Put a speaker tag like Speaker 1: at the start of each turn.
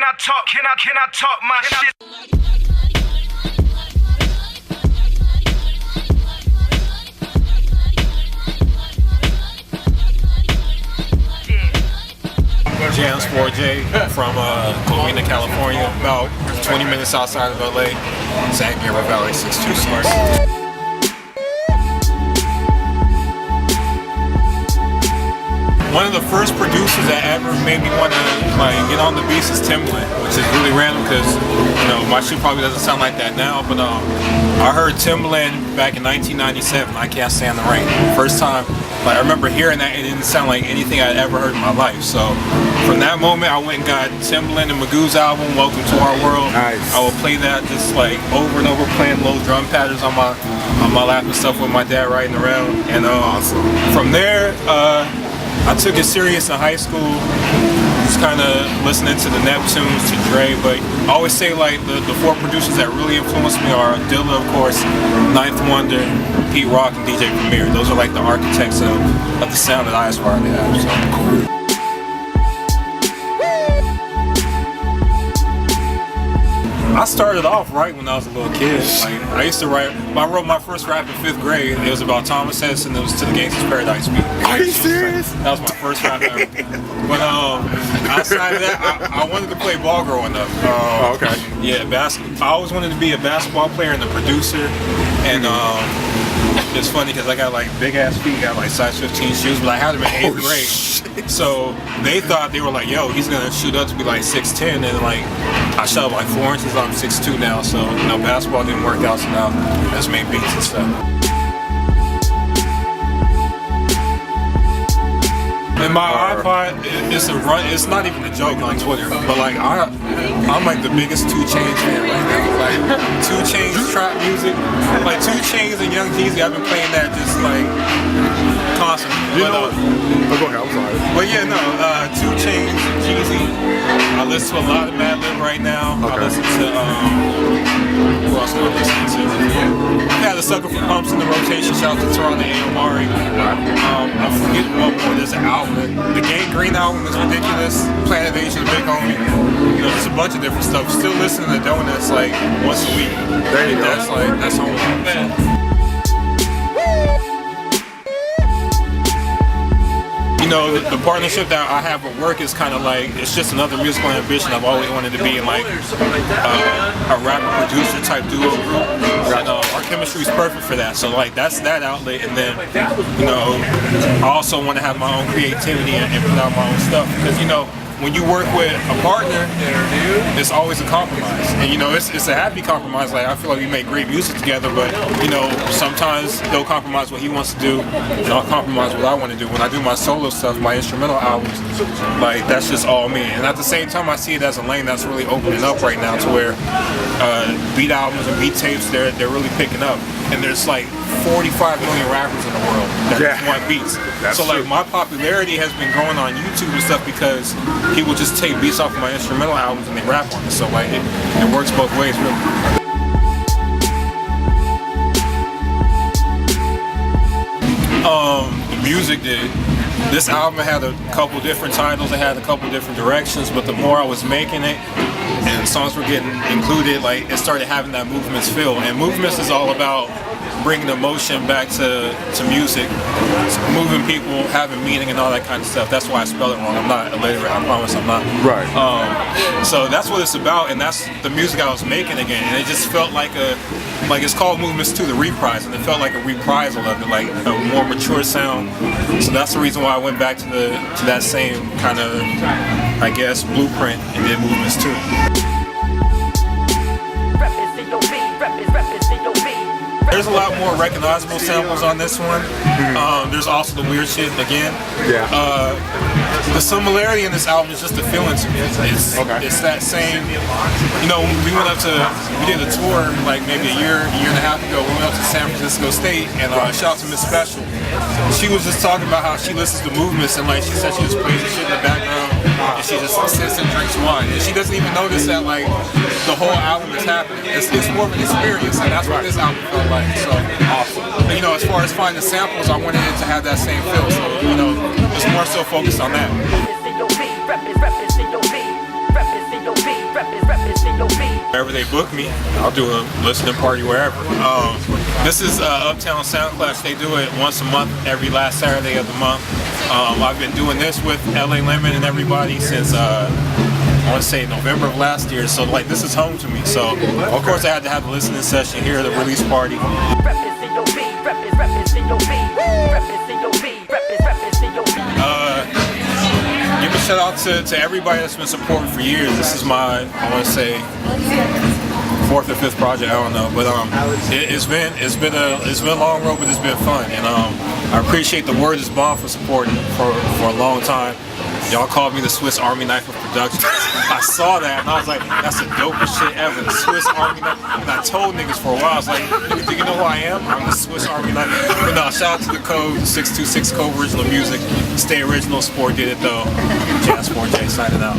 Speaker 1: I talk my shit?
Speaker 2: Jansport J from Covina, California, about 20 minutes outside of LA, San Gabriel Valley 626. One of the first producers that ever made me want to get on the beats is Timbaland, which is really random because my shit probably doesn't sound like that now. But I heard Timbaland back in 1997. I Can't Stand the Rain. First time, I remember hearing that, it didn't sound like anything I'd ever heard in my life. So from that moment, I went and got Timbaland and Magoo's album, Welcome to Our World.
Speaker 3: Nice.
Speaker 2: I would play that just over and over, playing low drum patterns on my lap and stuff with my dad riding around. And
Speaker 3: awesome.
Speaker 2: From there, I took it serious in high school, just kind of listening to the Neptunes, to Dre, but I always say the four producers that really influenced me are Dilla, of course, Ninth Wonder, Pete Rock, and DJ Premier. Those are like the architects of the sound that I aspire to have. So. I started off right when I was a little kid. I used to write. I wrote my first rap in 5th grade. It was about Thomas Edison. It was To the Gangsta's Paradise beat.
Speaker 3: Are you serious?
Speaker 2: That was my first rap ever. But outside of that, I wanted to play ball growing up.
Speaker 3: Oh, okay.
Speaker 2: Yeah, I always wanted to be a basketball player and a producer. And it's funny because I got big ass feet, got size 15 shoes, but I had them in 8th grade. Shit. So they thought, they were like, yo, he's gonna shoot up to be 6'10", and I shot up 4 inches. I'm 6'2" now, so basketball didn't work out, so now I just made beats and stuff. And my iPod, it's not even a joke on Twitter, but I'm the biggest 2 Chainz fan right now. 2 Chainz trap music, 2 Chainz and Young Jeezy. I've been playing that just constantly.
Speaker 3: Go ahead, I'm sorry.
Speaker 2: But yeah, no, 2 Chainz, Jeezy. I listen to a lot of Madlib right now. Okay. I listen to who else am I listening to? I had a Sucker for Pumps in the rotation. Shout out to Toronto and Omari. I forget one more. There's an album. The Gang Green album is ridiculous. Planet Asia, Big Homie. There's a bunch of different stuff. Still listening to Donuts once a week.
Speaker 3: There you go.
Speaker 2: That's home. The partnership that I have with work is kind of it's just another musical ambition. I've always wanted to be in a rapper producer type duo group. And, our chemistry is perfect for that. So that's that outlet, and then I also want to have my own creativity and put out my own stuff, because when you work with a partner, it's always a compromise, and it's a happy compromise. I feel like we make great music together, but sometimes they'll compromise what he wants to do, and I'll compromise what I want to do. When I do my solo stuff, my instrumental albums, that's just all me. And at the same time, I see it as a lane that's really opening up right now, to where beat albums and beat tapes, they're really picking up. And there's 45 million rappers in the world that just want beats. So my popularity has been growing on YouTube and stuff because people just take beats off of my instrumental albums and they rap on it. So it works both ways, really. The music did. This album had a couple different titles, it had a couple different directions, but the more I was making it and songs were getting included, it started having that Movements feel. And Movements is all about bringing emotion back to music, moving people, having meaning and all that kind of stuff. That's why I spell it wrong. I'm not illiterate, I promise I'm not.
Speaker 3: Right.
Speaker 2: So that's what it's about, and that's the music I was making again. And it just felt it's called Movements 2, the reprise, and it felt like a reprisal of it, a more mature sound. So that's the reason why I went back to that same kind of, I guess, blueprint and did Movements 2. There's a lot more recognizable samples on this one. There's also the weird shit again.
Speaker 3: Yeah.
Speaker 2: The similarity in this album is just the feeling to me. It's that same. We did a tour maybe a year and a half ago. We went up to San Francisco State, and shout out to Miss Special. She was just talking about how she listens to Movements, and she said she just plays the shit in the background, and she just sits and drinks wine, and she doesn't even notice that the whole album is happening. It's more of an experience, and that's what this album felt like. So awesome. As far as finding samples, I wanted it to have that same feel. So it's more so focused on that. Wherever they book me, I'll do a listening party wherever. This is Uptown Sound Clash. They do it once a month, every last Saturday of the month. I've been doing this with LA Lemon and everybody since I want to say November of last year. So like this is home to me. So of course I had to have the listening session here, the release party. Give a shout out to everybody that's been supporting for years. This is my, I want to say, 4th or 5th project, I don't know, but it's been a long road, but it's been fun, and I appreciate the word is bond for supporting for a long time. Y'all called me the Swiss Army knife of production. I saw that and I was like, that's the dopest shit ever, the Swiss Army knife. And I told niggas for a while, I was like, niggas, do you know who I am? I'm the Swiss Army knife. But no, shout out to the Code, 626 Code Original Music. Stay original, Sport did it though. Jansport J signing out.